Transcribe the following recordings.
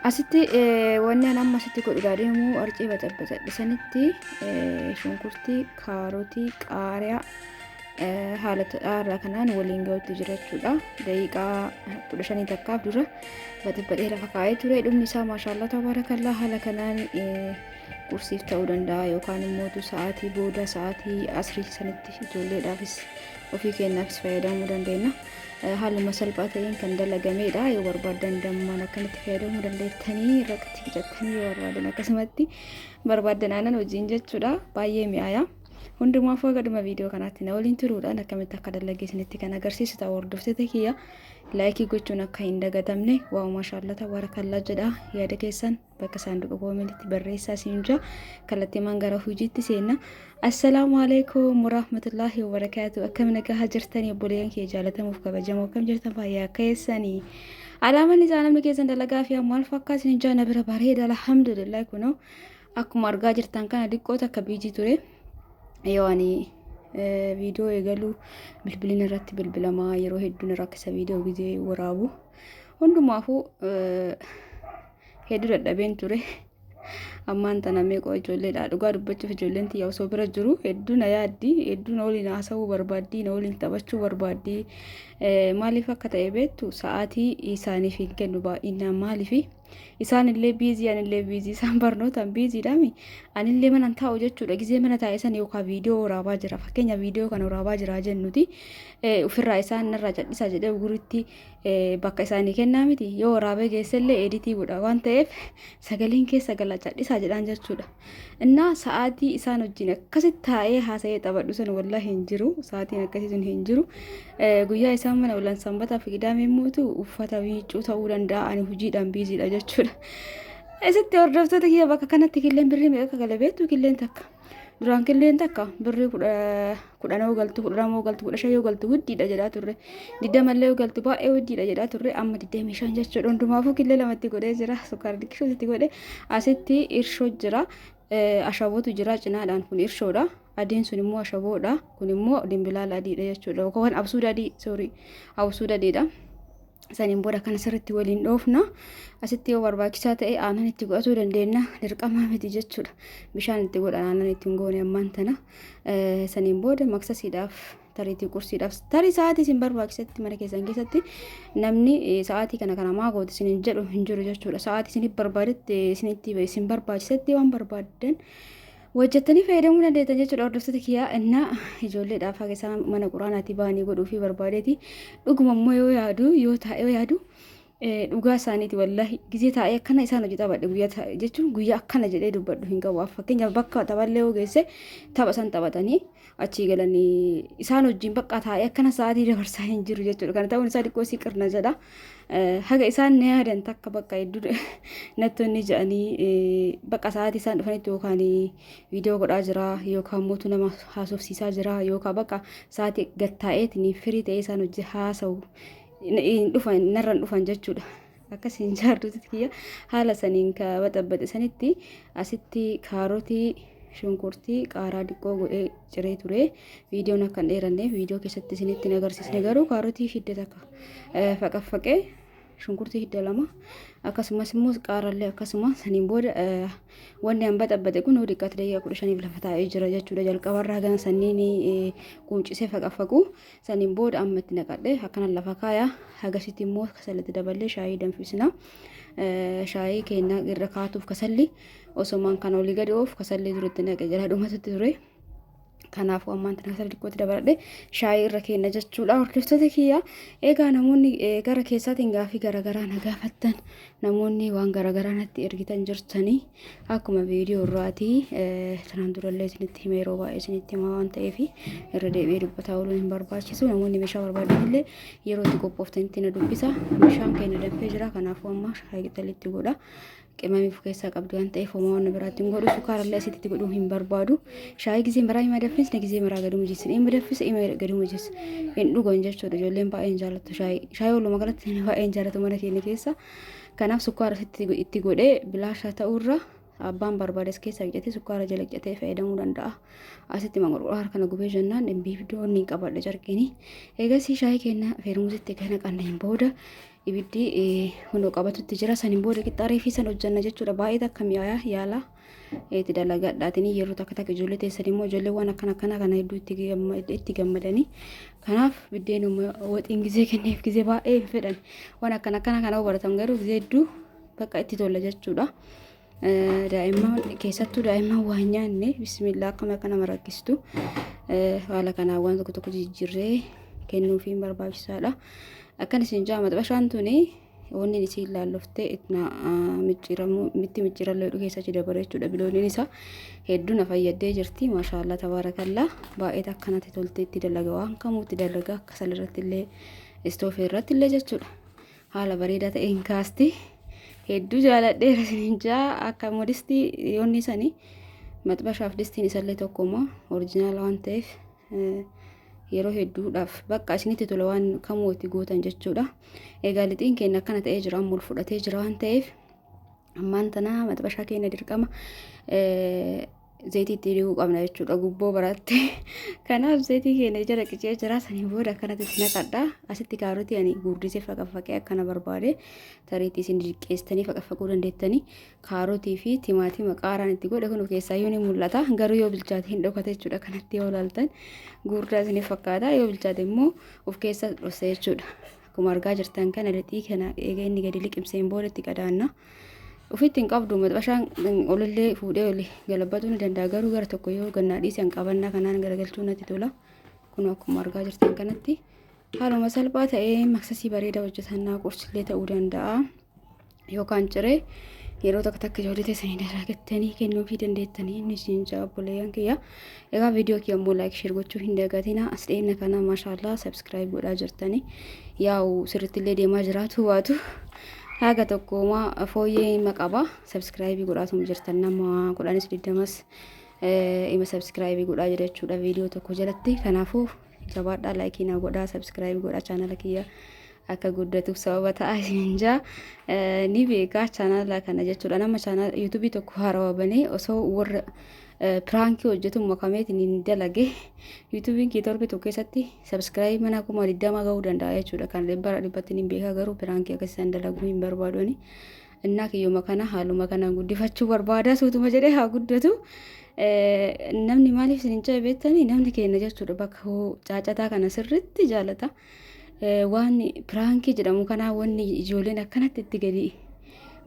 Asitti wanni an amma asitti godhuudhaa deemu arcii baxabbaxadhe sanitti shunkurtii, kaarotii, qaariyaa haala kanaan waliin ga'utti jira jechuudha. Daqiiqaa 15 takkaaf dura baxabbaxee lafa kaa'ee ture. Dhumni isaa maashaallah tabaarakallaa haala kanaan qursiif ta'uu danda'a yookaan immoo sa'aatii booda sa'aatii asrii sanitti ijoolleedhaafis ofii keenyaafis fayyadamuu dandeenya. Haaluma salphaa ta'een kan dalagameedha. Yoo barbaadan dammaan akkanatti fayyadamuu dandeettanii irratti hidhattanii yoo barbaadan akkasumatti barbaadan aanan hojiin jechuudha. Baay'ee mi'aaya. Hundumaaf gaduma viidiyoo kanaatti na waliin turuudhaan akkamitti akka dalageessanitti kan agarsiisu ta'u hordoftoota kiyya laayikii gochuun akka hin dagatamne waaw maashaallah tabaarakallaa jedha. Yaada keessan bakka saanduqa koomentiitti barreessaa siinja kallattii mangara hojiitti seenna. Assalaamu alaykum warahmatullahi wabarakatuh. Akkam nagaa jirtanii obboleeyyan kee jaalatamuuf kabajamoo akkam jirtan fayyaa keessanii. Alaamaan isaa namni keessan dalagaa fi maal fakkaatu siinja na bira bareeda alhamdulillah kunoo akkuma argaa jirtan kana diqqoota akka biijii ture. Yoani viidiyoo eegaluu bilbilin irratti bilbilamaa yeroo hedduun rakkisa viidiyoo gizee waraabu hundumaafuu hedduu dadhabeen ture. Ammaan tana meeqoo ijoolleedha dhugaa dubbachuuf ijoolleen tiyya osoo bira jiru hedduu na yaaddi hedduu na waliin haasa'uu barbaaddi na waliin taphachuu barbaaddi. Maaliif akka ta'e beektu sa'aatii isaaniif hin kennu baay'inaan maaliif isaan illee biizii anillee biizii isaan barnootaan biiziidhaami anillee mana taa'u jechuudha. Gizee mana taa'e san yookaan viidiyoo waraabaa jira fakkeenya viidiyoo kan waraabaa jira jennuti ofirraa isaan narraa cadhisaa jedhee guritti bakka isaanii kennaa miti yoo waraabee geessellee editii godha waan ta'eef sagaleen keessa gala cadhisaa jedhaan jechuudha. Innaa sa'aatii isaan wajjin akkasitti taa'ee haasa'ee taphadhu san wallaahi hin jiru sa'aatiin akkasii sun hin jiru. Guyyaa isaan mana olan sanbataa fi qidaamee muutu uffata miiccuu ta'uu danda'a ani hojiidhaan biiziidha jechuudha. Isitti hordoftoota kiyya bakka kanatti killeen birrii meeqa akka gala beektu killeen takka duraan killeen takka birrii 10 yoo galtu 10 yoo galtu 15 yoo galtu guddiidha jedhaa turre 20 yoo galtu baay'ee guddiidha jedhaa turre amma 25 jechuudha. Hundumaafuu killee lamatti godhee jira sukkaara dikkishooti godhee asitti irshoo jira. Ashabootu jira cinaadhaan kun irshoodha. Adiin sun immoo ashaboodha. Kun immoo dimbilaala adiidha jechuudha. Yookaan absuuda adii absuuda adiidha. Saniin booda kan asirratti waliin dhoofna. Asitti yoo barbaachisaa ta'e aannan itti godhatuu dandeenya. Dirqamaa miti jechuudha. Bishaan itti godhan aannan ittiin goone ammaan tana. Saniin booda maksasiidhaaf tariitii qursiidhaaf tarii sa'aatii isin barbaachisetti mana keessan keessatti namni sa'aatii kana maa gooti isin jedhu hin jiru jechuudha. Sa'aatii isin barbaadetti isinitti isin barbaachisetti waan barbaadan wajjattanii fayyadamuu dandeettan jechuudha. Hordoftoota kiyyaa innaa ijoolleedhaaf haga isaan mana quraanaatti bahanii godhuu fi barbaadeeti dhuguma immoo yoo yaadu dhugaa isaaniiti wallahi gizee taa'ee akkana isaan hojii taphadhe guyyaa jechuun guyyaa akkana jedhee dubbadhu hin qabu. Fakkeenyaaf bakka taphallee yoo geesse tapha san taphatanii achii galanii isaan wajjin bakka taa'ee akkana sa'aatii dabarsaa hin jiru jechuudha. Kana ta'uun isaa xiqqoo siqirna jedha. Haga isaan na yaadan takka bakka hedduu nattoonni jedhanii bakka sa'aatii isaan dhufanitti yookaan viidiyoo godhaa jira yookaan mootu nama haasofsiisaa jira yookaan bakka sa'aatii gattaa'eetiin firii ta'ee isaan hojii haasa'u narraan dhufan jechuudha. Akkasiin jaarduutti kiyya haala saniin ka baxabbaxe sanitti asitti kaarotii shunkurtii qaaraa diqqoo godhee ciree ture. Viidiyoon akka hin dheeranneef viidiyoo keessatti isinitti agarsiisne garuu kaarotii hidda takka faqaffaqee shunkurtii hidda lama akkasumas immoo qaaraallee akkasuma saniin booda wanni an baxabbaxe kun diqqaatti daqiiqaa 15 lafa taa'ee jira jechuudha. Jalqabarraa gan sanniin quuncisee faqaffaqu saniin booda amma itti naqadhe akkanan lafa kaaya hagasitti immoo kasalatti daballee shaayii danfisna. Shaayii keenya irra kaatuuf kasalli osomaan kan olii gadi oofu kasalli duratti naqe jala dhumatutti ture. Kanaafuu ammaan tana kasalli xiqqootti dabaladhe shaayii irra keenya jechuudha. Hordoftoota kiyya egaa namoonni gara keessaatiin gaafii garaagaraa na gaafattan namoonni waan garaagaraa natti ergitan jirtanii akkuma viidiyoo irraati tanaan durallee isinitti hime yeroo baay'ee isinitti himaa waan ta'eef irra deebi'ee dubbataa ooluun hin barbaachisu. Namoonni meeshaa barbaadan illee yeroo itti qophooftanitti na dubbisa. Meeshaan keenya danfee jira kanaafuu amma shaayii qixxalitti godha. Qimamiif keessaa qabdu waan ta'eef homaa waan biraatti hin godhu sukaarallee asitti godhuu hin barbaadu. Shaayii gizee maraa hima daffisne gizee maraa gadi mujjisne hima daffise hima gadi mujjis hin dhugan jechuudha. Ijoolleen baay'een jaallattu shaayii walumaa galatti baay'een jaallatu mana keenya keessa. Kanaaf sukaara itti godhee bilaashaa ta'urra abbaan barbaades keessa biqiltee sukaara jala qicatee fayyadamuu danda'a. Asitti mangorqora harkana gubee jennaan dhimbii fiidoo inni qabadha jarqini. Eegas shaayii keenya feermuusitti kana qanneen booda ibiddi hundoo qabatutti jira. Saniin booda qixxaarii fi san hojjanna jechuudha. Baay'ee akka mi'aayaa yaala itti dalagadhaatiin yeroo takka ijoollee teessan immoo ijoollee waan akkana kana hedduu itti gammadanii. Kanaaf biddeen waxiin gizee kenneef gizee baay'ee hin fedhan. Waan akkana kana baratan garuu gizee hedduu bakka itti tolla jechuudha. Daa'imman keessattuu daa'imman waa hin nyaanne bismillaa akkama kana marakkistu haala kanaan waan tokko jijjiirree kennuufi barbaachisaadha. Akkan isin jaa maxxashaan tuni wanni isin ilaalloftee itna micciirallee keessa dabare jechuudha. Bilooniin isaa hedduu na fayyaddee jirti. Maashaallah tabaarakallaa baay'ee akkanatti toltee itti dalaga waan kamuutti dalaga akka salirratti illee istoofii irratti illee jechuudha. Haala bareedaa ta'een kaasti. Hedduu jaaladheera isin jaa akka modistii yoonni sanii maxxashaaf distiin isallee tokkuma oriijinaala waan ta'eef yeroo hedduudhaaf bakka isinitti tola waan kamuutti gootan jechuudha. Egaa lixiin keenya akkana ta'ee jira ammoo fudhatee jira waan ta'eef ammaan tana maxxashaa keenya dirqama zayitii itti dhiguu qabna jechuudha gubboo baraatti. Kanaaf zayitii keenya jala qicee jira. Saniin booda akkanatti itti naqadha. Asitti kaarotii ani guurdisee faqafaqee akkana barbaade tariitii isin diqqeessitanii faqafaquu dandeettanii kaarotii fi timaatima qaaraan itti godhe kun keessaa yoo ni mul'ata. Garuu yoo bilchaate hin dhokate jechuudha. Kanatti yoo ilaaltan guurdaa isiniif fakkaata. Yoo bilchaate immoo of keessa dhosse jechuudha. Akkuma argaa jirtan kana lixii kana eega inni gadi liqimseen booda itti qadaanna. Ufitti hin qabdu maxxashaan olillee fuudhee oli galabatuu ni danda'a. Garuu gara tokko yoo gannaa dhiisan qabannaa kanaan garagalchuu natti tola. Kun akkuma argaa jirtan kanatti haaluma salphaa ta'ee maksasii bareedaa hojjetannaa qursillee ta'uu danda'a. Yookaan ciree yeroo takka ijoollee teessanii dalagattanii kennuufii dandeettanii inni isin jaabboleeyyan kiyya. Egaa viidiyoo kiyya immoo laayik sheer gochuu hin dagatina. As dhiyeenna kana maashaallah sabskiraayib godhaa jirtanii yaa'u sirrittillee deemaa jiraatu waatu. Haga tokkoma fooyyee maqaba subscribe godhaatum jirtan nama 10 ima subscribe godhaa jira jechuudha viidiyoo tokko jalatti. Kanaafuu jabaadhaa like na godhaa subscribe godhaa channel kiyya akka guddatuuf sababa ta'a isin jaa ni beekaa channel kana jechuudha. Nama channel YouTube tokko haarawaa banee osoo warra prank hojjetu makameetiin ni dalage YouTube kii torbe tokko keessatti subscribe mana kuma 20 ga'uu danda'a jechuudha. Kan bara dhibbatti ni beekaa garuu prank akkasiin dalaguu hin barbaadoni. Innaa kiyyuma kana haaluma kana guddifachuu barbaada suutuma jedhee haa guddatu. Namni maaliif isin jaa beektanii namni keenya jechuudha bakka caacataa kana sirriitti jaalata. Waan prank jedhamu kana wanni ijoolleen akkanatti itti gadi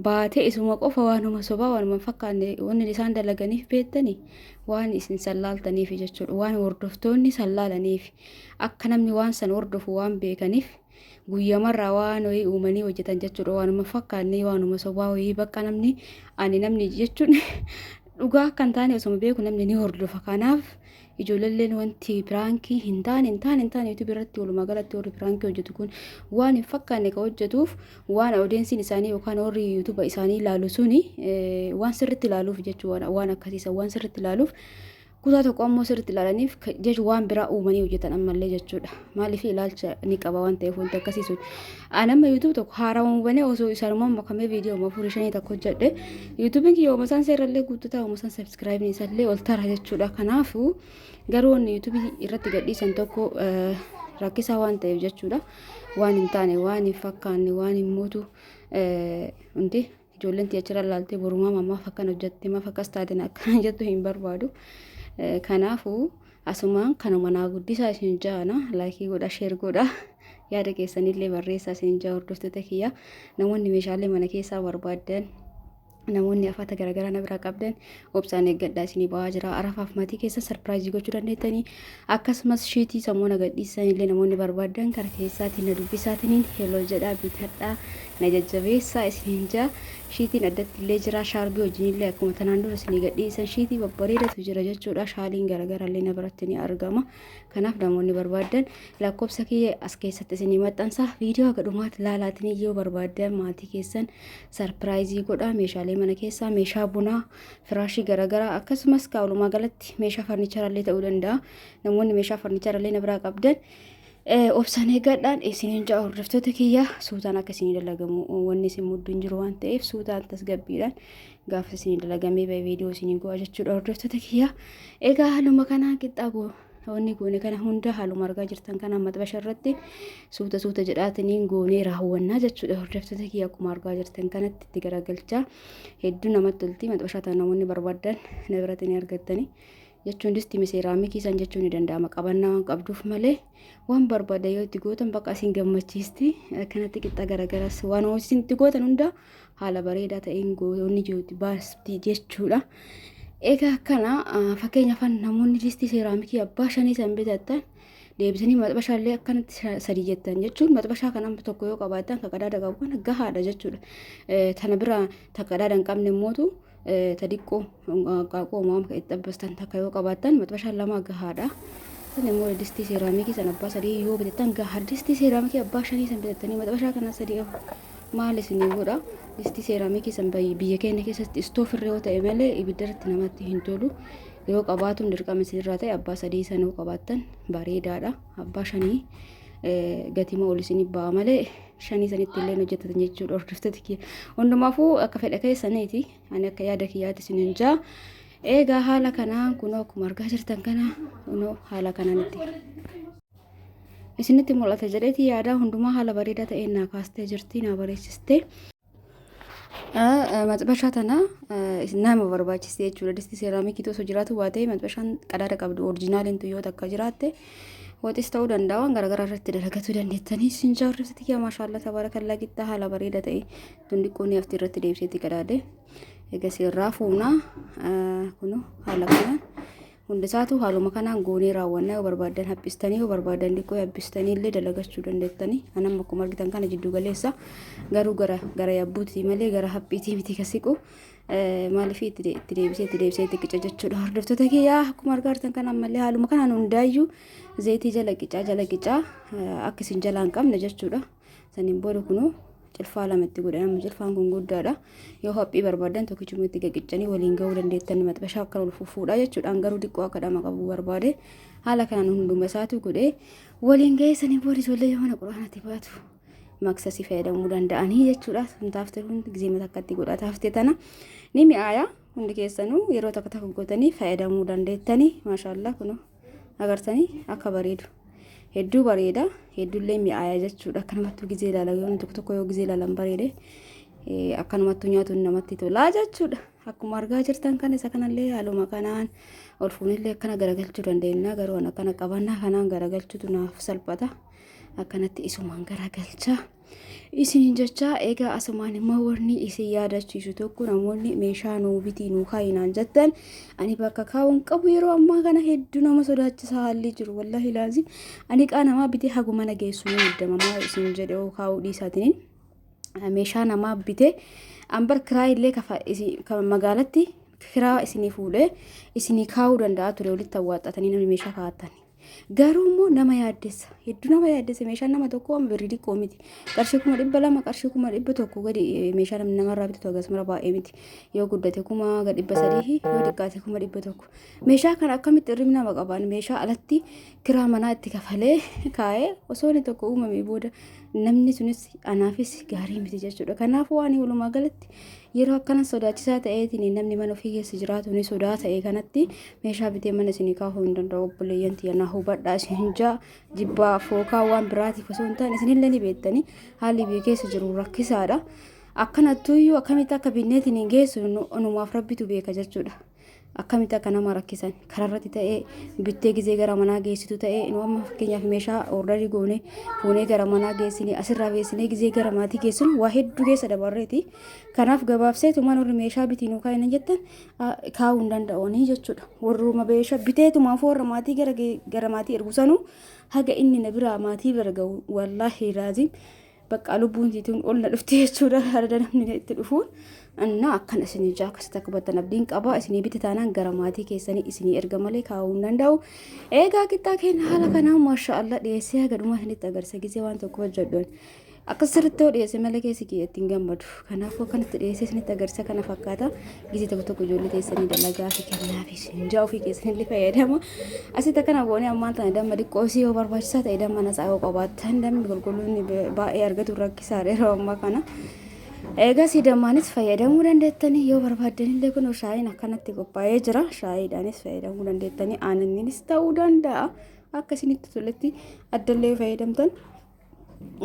baatee isuma qofa waanuma sobaa waanuma fakkaanne wanni isaan dalaganiif beektanii waan isin sallaaltaniif jechuudha. Waan hordoftoonni sallaalaniif akka namni waan san hordofu waan beekaniif guyyamarraa waan wayii uumanii hojjetan jechuudha. Waanuma fakkaanne waanuma sobaa wayii bakka namni jechuun dhugaa akka hin taane osuma beeku namni ni hordofa. Kanaaf ijoolleen wanti pirankii hin taane YouTube irratti walumaa galatti warri pirankii hojjetu kun waan hin fakkaanne ka hojjetuuf waan audiensiin isaanii yookaan warri YouTube isaanii ilaalu suni waan sirriitti ilaaluuf jechuudha. Waan akkasiisa waan sirriitti ilaaluuf kutaa tokko ammoo sirriitti ilaalaniif jechuun waan biraa uumanii hojjetan ammallee jechuudha. Maaliif ilaalcha ni qaba waan ta'eef wanti akkasiisu. Anamma YouTube tokko haarawwan banee osoo isaanuma makamee viidiyoo mafurii shanii tokko hojjedhe YouTube kiyya oomisaan seerallee guututaa oomisaan subscribe isallee ol tara jechuudha. Kanaafuu garuu wanni YouTube irratti gadhiisan tokko rakkisaa waan ta'eef jechuudha. Waan hin taane waan hin fakkaanne waan hin muutu hundi ijoolleen tiyaachira laaltee borumaa mammaaf akkan hojjette maaf akkas taateen akkan jettu hin barbaadu. Kanaafuu asumaan kanuma naa guddisaa isin jaana laayikii godha sheer godha yaada keessanillee barreessaa isin jaa hordoftoota kiyya. Namoonni meeshaalee mana keessaa barbaadan namoonni afata garagaraa na biraa qabdan obsaan eeggadhaa isinii ba'aa jira. Arafaaf maatii keessa sarpiraayizii gochuu dandeettanii akkasumas shiitii sammuu na gadhiisanillee namoonni barbaadan karaa keessaatiin na dubbisaatiin heloo jedhaa bitadhaa na jajjabeessaa isiniin jaa. Shiitiin addatti illee jira shaarbii wajjinillee akkuma tanaan dura isinii gadhiisan shiitii babbareedatu jira jechuudha. Shaaliin garagaraallee na biratti ni argama. Kanaaf namoonni barbaadan lakkoofsa kiyya as keessatti isinii maxxansa viidiyoo haga dhumaatti ilaalaatiin yoo barbaadan maatii keessan sarpiraayizii godhaa. Meeshaalee mana keessaa meeshaa bunaa firaashii garagaraa akkasumas walumaa galatti meeshaa farniicharaallee ta'uu danda'a. Namoonni meeshaa farniicharaallee na biraa qabdan obsaan eeggadhaan isiniin jaa hordoftoota kiyya suutaan akka isinii dalagamu wanni isin muddu hin jiru waan ta'eef suutaan tasgabbiidhaan gaafa isinii dalagamee viidiyoo isinii go'a jechuudha hordoftoota kiyya. Egaa haaluma kanaan qixxaa wanni goone kana hunda haaluma argaa jirtan kana maxbasha irratti suuta jedhaatiniin goonee raawwannaa jechuudha. Hordoftoota kiyya akkuma argaa jirtan kanatti itti garagalchaa hedduu namatti tolti. Maxbashaa ta'an namoonni barbaadan na biratti ni argattani jechuun distii seeraamikii san jechuun ni danda'ama. Qabannaa waan qabduuf malee waan barbaada yoo itti gootan bakka isin gammachiisti. Kanatti qixxa garagaras waan isin itti gootan hunda haala bareedaa ta'een goonni jirutti baasti jechuudha. Egaa kana fakkeenyaaf namoonni distii seeraamikii abbaa 5 san bitatan deebisanii maxbashaallee akkanatti 3 jettan jechuun maxbashaa kan amma tokko yoo qabaatan ka qadaada qabu kana gahaadha jechuudha. Tana bira ta qadaada hin qabne mootu ta diqqoo qaaqoo maam ka itti abbastan takka yoo qabaatan maxbashaan lama gahaadha. Tan immoo distii seeraamikii san abbaa 3 yoo bitatan gahaadha. Distii seeraamikii abbaa 5 san bitatanii maxbashaa kana 3 maal isin godha. Distii seeraamikii san biyya keenya keessatti istoofirra yoo ta'e malee ibiddarratti namatti hin tolu. Yoo qabaatuun dirqama isinirraa ta'e abbaa 3 san yoo qabaattan bareedaadha. Abbaa 5 gatima ol isinii ba'a malee 5 sanitti illee hojjetatan jechuudha. Hordoftoota kiyya hundumaafuu akka fedha keessaniiti. Ani akka yaada kiyyaatti isinin jaa. Egaa haala kanaan kunoo akkuma argaa jirtan kana kunoo haala kanaanitti isinitti mul'ata jedheeti yaada hundumaa haala bareedaa ta'een naa kaastee jirti naa bareechistee. Maxbashaa tana nama barbaachiste jechuudha. Distii seeraamikii osoo jiraatu waa ta'e maxbashaan qadaada qabdu orijinaaliin yoo takka jiraatte waxis ta'uu danda'a waan garagaraa irratti dalagachuu dandeettanii isin jaarrifti kiyya maashaallah tabaarakallaa qixxaa haala bareedaa ta'e tundiqqoonni hafti irratti deebiseetti qadaade. Egaa seerraa fuunaa kunoo haala kanaan hundisaatu haaluma kanaan goonee raawwannaa yoo barbaadan haphistanii yoo barbaadan diqqoo haphistanii illee dalagachuu dandeettanii. Anam akkuma argitan kana jiddu galeessa garuu gara yabbuuti malee gara haphiitii miti kasiqu maaliif itti deebisee itti qica jechuudha. Hordoftoota kiyyaa akkuma argaa jirtan kana ammallee haaluma kanaan hundaayyuu zayitii jala qicaa akka isin jalaa hin qabne jechuudha. Saniin booda kunoo cilfaa lamatti godhama. Cilfaan kun guddaadha. Yoo haphii barbaadan tokkichuma itti gaqiccanii waliin ga'uu dandeettanii maxbashaa akka ol fufuudha jechuudha. Garuu diqqoo akka dhama qabu barbaade haala kanaan hunduma isaatu godhee waliin ga'ee sanii booda ijoollee yoo mana quraanatti baatu maksasii fayyadamuu danda'anii jechuudha. Suntaafte hundi gizee matakkatti godhataafte tana ni mi'aaya. Hundi keessanuu yeroo takka gootanii fayyadamuu dandeettanii maashaallah kunoo agartanii akka bareedu. Hedduu bareeda hedduullee mi'aaya jechuudha. Akkanumattuu gizee ilaala yoo tokko yoo gizee ilaalan bareede akkanumattuu nyaatuun namatti tola jechuudha. Akkuma argaa jirtan kan isa kanallee haaluma kanaan ol fuunillee akkana garagalchuu dandeenya. Garuu akkana qabannaa kanaan garagalchuutu naaf salphata. Akkanatti isumaan garagalcha isin jechaa. Egaa asumaan immoo warni isin yaadachiisu tokko namoonni meeshaa nuu bitii nuu kaayinaan jettan ani bakka kaawun qabu yeroo ammaa kana hedduu nama sodaachisaa haalli jiru wallahi laazim. Ani qaa namaa bitee haguma na geessu ni muddamamaa isin jedhe kaawuu dhiisaatiin meeshaa namaa bitee ambar kiraa illee kafa magaalatti kiraa isinii fuudhee isinii kaawuu danda'a ture walitti awwaaxatanii namni meeshaa kaa'atan. Garuu immoo nama yaaddessa hedduu nama yaaddessa. Meeshaan nama tokko amma birrii diqqoo miti. Qarshii 200 qarshii 100 gadi meeshaa namni namarraa bitatu akkasuma baay'ee miti. Yoo guddate 300 yoo xiqqaate 100. Meeshaa kana akkamitti irri nama qabaan meeshaa alatti kiraa manaa itti kafalee kaa'ee osoo inni tokko uumamee booda namni sunis anaafis gaarii miti jechuudha. Kanaafuu waan walumaa galatti yeroo akkana sodaachisaa ta'eetiin namni mana ofii keessa jiraatu ni sodaa ta'e kanatti meeshaa bitee mana isinii kaa'uu hin danda'u. Obboleeyyan tiyyanaa hubadhaa isin jaa jibbaa fookaa waan biraatiif osoo hin taane isinillee ni beektanii haalli biyya keessa jiru rakkisaadha. Akkanattuyyuu akkamitti akka binneetiin hin geessu numaaf rabbitu beeka jechuudha. Akkamitti akka nama rakkisan kararratti ta'ee bittee gizee gara manaa geessitu ta'ee inni amma fakkeenyaaf meeshaa ordarii goone fuunee gara manaa geessinee asirraa beessinee gizee gara maatii geessinu waa hedduu keessa dabarreeti. Kanaaf gabaabseetumaan warri meeshaa bitiin kaa'ina jettan kaa'uu hin danda'anii jechuudha. Warruma meeshaa biteetumaaf warra maatii gara maatii ergusanuu haga inni na biraa maatii bira ga'u wallaahi laazim bakka lubbuun tiituun ol na dhufte jechuudha. Harda namni itti dhufuun anna akkana isinii jaa akkasitti akka battan abdiin qaba. Isinii bitte taanaan gara maatii keessanii isinii erga malee kaa'uu hin danda'u. Egaa qixxaa keenya haala kanaan maashaallah dhiyeessee haga dhumaa isinitti agarsiisa gizee waan tokko hojjedhuun akkasirratti yoo dhiyeesse malee keessi kiyya ittiin gammadu. Kanaafuu akkanatti dhiyeessee isinitti agarsiisa kana fakkaata. Gizee tokko ijoollee teessanii dalagaa fi kennaa fi sinjaa ofii keessanii fayyadama. Asitti akkana goonee ammaan tana damma xiqqoosii yoo barbaachisaa ta'e damma nasaa yoo qabaattan dammi qulqulluun baay'ee argatu rakkisaadha yeroo ammaa kana. Egaa siidamaanis fayyadamuu dandeettanii yoo barbaaddanillee kun shaayiin akkanatti qophaa'ee jira. Shaayiidhaanis fayyadamuu dandeettanii aananiinis ta'uu danda'a. Akka isinitti toletti addallee fayyadamtan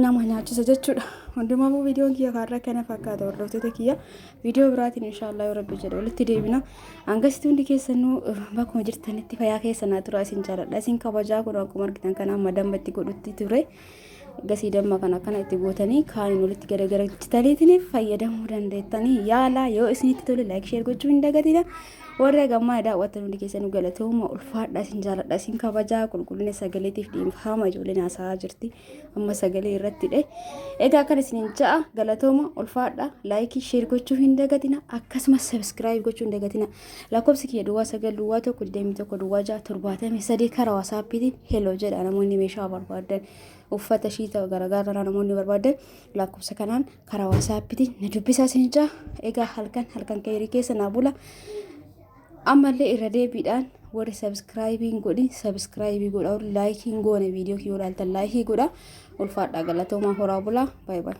nama nyaachisa jechuudha. Hundumaafuu viidiyoon kiyya kaarraa kana fakkaata hordoftoota kiyya. Viidiyoo biraatiin inshaallah yoo rabbi jedhe walitti deebina. Hangasitti hundi keessanuu bakkuma jirtanitti fayyaa keessanaa tura isin jaalladha. Isin kabajaa kun akkuma argitan kana amma dambatti godhutti ture. Gasii damma kana kana itti gootanii kaaniin walitti garagarachitaniitiin fayyadamuu dandeettanii yaala yoo isinitti tole like share gochuu hin dagatina. Warra gammaa daawwatan hundi keessanuu galatooma ulfaadha isin jaalladha isin kabajaa qulqullina sagaleetiif dhiifama ijoolleen haasa'aa jirti amma sagalee irratti dhe. Egaa akkan isiniin ja'a galatooma ulfaadha like share gochuu hin dagatina akkasumas subscribe gochuu hin dagatina. Lakkoofsi kiyya duwwaa 9 duwwaa 1 21 duwwaa 6 73 karaa WhatsAppiitiin hello jedha namoonni meeshaa barbaadan. Uffata shiita garagaraa namoonni barbaadan lakkoofsa kanaan karaa WhatsAppiitiin na dubbisaa isin ja'a. Egaa halkan keerii keessa naa bula. Ammallee irra deebiidhaan warri subscribing godhi subscribe godha like goone viidiyoo kiyoo ilaaltan like godha ulfaadha galatooma horaa bula bye bye.